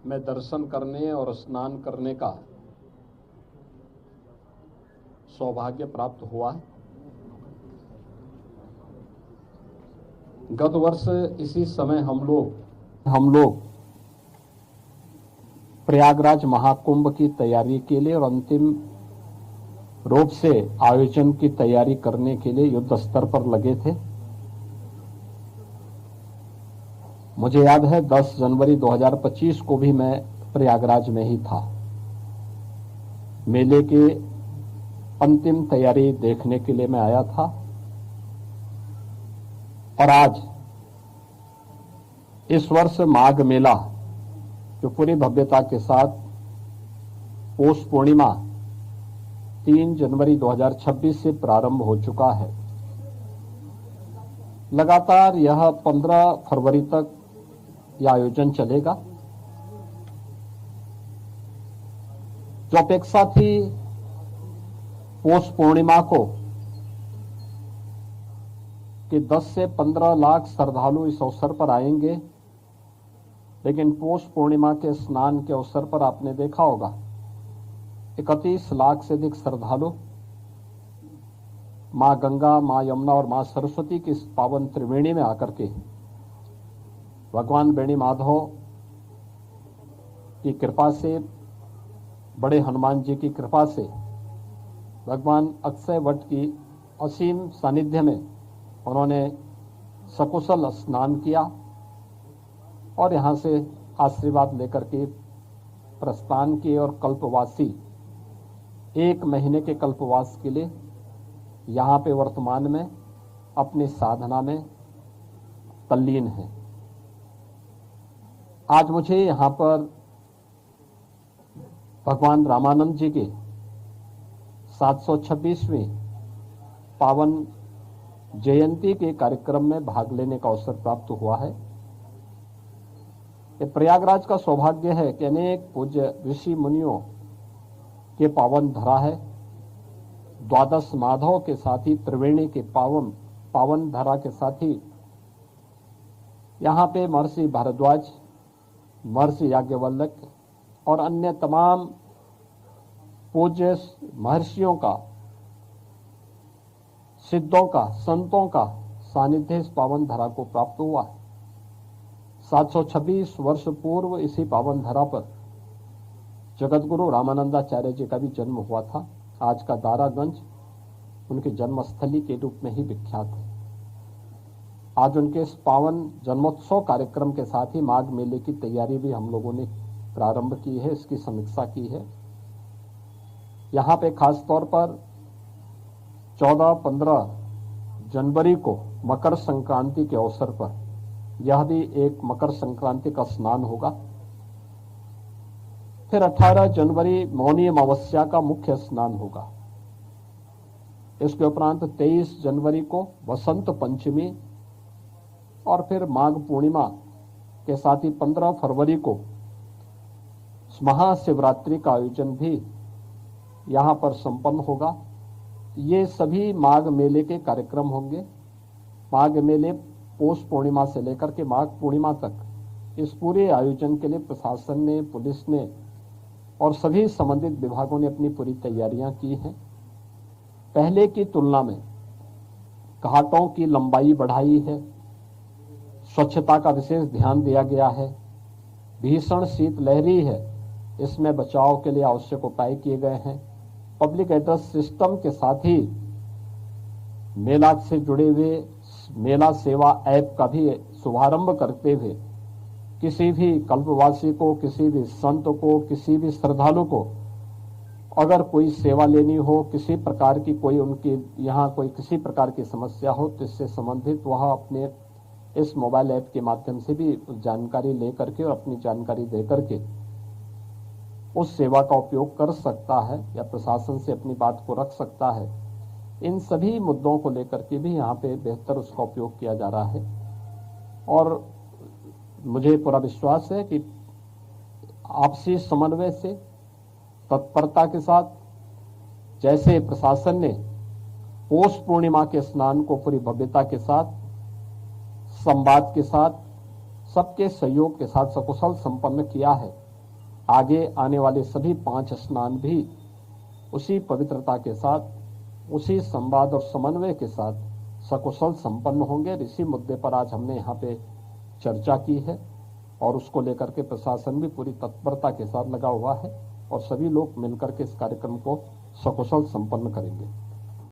में दर्शन करने और स्नान करने का सौभाग्य प्राप्त हुआ। गत वर्ष इसी समय हम लोग प्रयागराज महाकुंभ की तैयारी के लिए और अंतिम रूप से आयोजन की तैयारी करने के लिए युद्ध स्तर पर लगे थे। मुझे याद है 10 जनवरी 2025 को भी मैं प्रयागराज में ही था। मेले के अंतिम तैयारी देखने के लिए मैं आया था और आज इस वर्ष माघ मेला जो पूरी भव्यता के साथ पौष पूर्णिमा 3 जनवरी 2026 से प्रारंभ हो चुका है। लगातार यह 15 फरवरी तक यह आयोजन चलेगा। जो अपेक्षा थी पौष पूर्णिमा को कि 10 से 15 लाख श्रद्धालु इस अवसर पर आएंगे, लेकिन पौष पूर्णिमा के स्नान के अवसर पर आपने देखा होगा 31 लाख से अधिक श्रद्धालु मां गंगा, मां यमुना और मां सरस्वती की इस पावन त्रिवेणी में आकर के भगवान बेणी माधव की कृपा से, बड़े हनुमान जी की कृपा से, भगवान अक्षय वट की असीम सानिध्य में उन्होंने सकुशल स्नान किया और यहाँ से आशीर्वाद लेकर के प्रस्थान किए और कल्पवासी 1 महीने के कल्पवास के लिए यहाँ पे वर्तमान में अपनी साधना में तल्लीन है। आज मुझे यहाँ पर भगवान रामानंद जी के 726वीं पावन जयंती के कार्यक्रम में भाग लेने का अवसर प्राप्त हुआ है। ये प्रयागराज का सौभाग्य है कि अनेक पूज्य ऋषि मुनियों के पावन धरा है। 12 माधव के साथ ही त्रिवेणी के पावन धरा के साथ ही यहाँ पे महर्षि भारद्वाज, महर्षि याज्ञवल्क्य और अन्य तमाम पूज्य महर्षियों का, सिद्धों का, संतों का सानिध्य इस पावन धरा को प्राप्त हुआ है। 726 वर्ष पूर्व इसी पावन धरा पर जगतगुरु रामानंदाचार्य जी का भी जन्म हुआ था। आज का दारागंज उनके जन्मस्थली के रूप में ही विख्यात है। आज उनके इस पावन जन्मोत्सव कार्यक्रम के साथ ही माघ मेले की तैयारी भी हम लोगों ने प्रारंभ की है, इसकी समीक्षा की है। यहाँ पे खास तौर पर 14-15 जनवरी को मकर संक्रांति के अवसर पर यह भी एक मकर संक्रांति का स्नान होगा। फिर 18 जनवरी मौनी अमावस्या का मुख्य स्नान होगा। इसके उपरांत 23 जनवरी को वसंत पंचमी और फिर माघ पूर्णिमा के साथ ही 15 फरवरी को महाशिवरात्रि का आयोजन भी यहाँ पर संपन्न होगा। ये सभी माघ मेले के कार्यक्रम होंगे। माघ मेले पौष पूर्णिमा से लेकर के माघ पूर्णिमा तक इस पूरे आयोजन के लिए प्रशासन ने, पुलिस ने और सभी संबंधित विभागों ने अपनी पूरी तैयारियां की हैं। पहले की तुलना में घाटों की लंबाई बढ़ाई है, स्वच्छता का विशेष ध्यान दिया गया है, भीषण शीतलहरी है, इसमें बचाव के लिए आवश्यक उपाय किए गए हैं। पब्लिक एड्रेस सिस्टम के साथ ही मेला से जुड़े हुए मेला सेवा ऐप का भी शुभारंभ करते हुए किसी भी कल्पवासी को, किसी भी संत को, किसी भी श्रद्धालु को अगर कोई सेवा लेनी हो, किसी प्रकार की कोई उनकी यहाँ कोई किसी प्रकार की समस्या हो तो इससे संबंधित वह अपने इस मोबाइल ऐप के माध्यम से भी जानकारी ले करके और अपनी जानकारी दे करके उस सेवा का उपयोग कर सकता है या प्रशासन से अपनी बात को रख सकता है। इन सभी मुद्दों को लेकर के भी यहाँ पे बेहतर उसका उपयोग किया जा रहा है और मुझे पूरा विश्वास है कि आपसी समन्वय से, तत्परता के साथ, जैसे प्रशासन ने पौष पूर्णिमा के स्नान को पूरी भव्यता के साथ, संवाद के साथ, सबके सहयोग के साथ सकुशल संपन्न किया है, आगे आने वाले सभी 5 स्नान भी उसी पवित्रता के साथ, उसी संवाद और समन्वय के साथ सकुशल संपन्न होंगे। इसी मुद्दे पर आज हमने यहाँ पे चर्चा की है और उसको लेकर के प्रशासन भी पूरी तत्परता के साथ लगा हुआ है और सभी लोग मिलकर के इस कार्यक्रम को सकुशल संपन्न करेंगे।